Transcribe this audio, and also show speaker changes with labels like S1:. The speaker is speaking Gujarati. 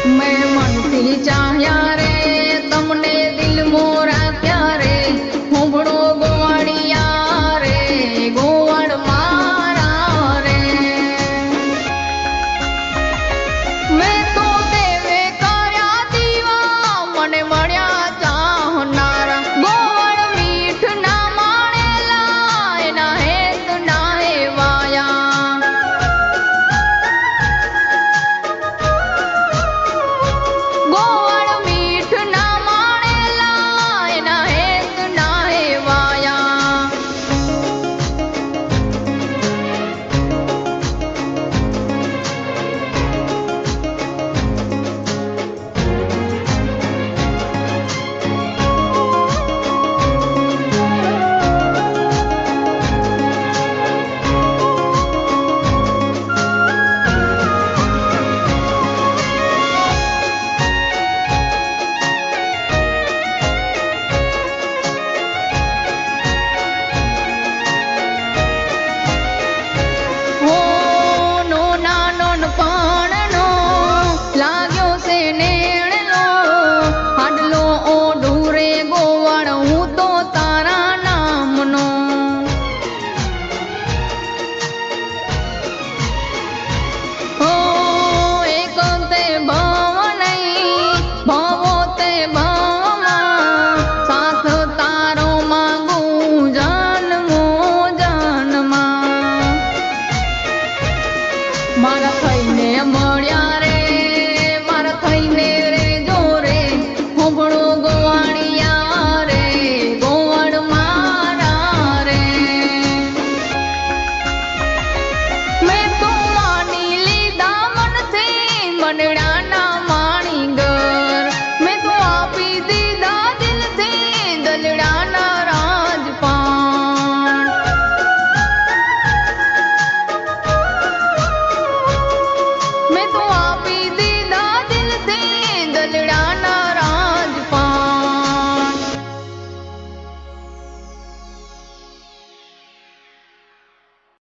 S1: મેં મનથી ચાહ્યા રે તમને દિલ મોરા ત્યારે હોંભળો ગોવાળિયા રે ગોવાળ મારા રે મેં તો દેવે કર્યા દીવા મને મળ્યા ચાહનારા ગોવાળ મીઠ ના માણેલા એના હેત ના હેવાયા ગોવાળ મીઠ ના માણેલા એના હેત ના હેવાયા લાગ્યો છે નેણનો હાડલો ઓઢુરે ગોવાળ હું તો તારા નામનો હો એક તે ભવ નહીં ભવો તે ભવમાં સાથ તારો માગું જન્મો જન્મમાં મારા થઈને મળ્યા રે મારા થઈને રે જોરે હોંભળો ગોવાળિયા રે ગોવાળ મારા રે મેં તો માની લીધા મનથી મનડાના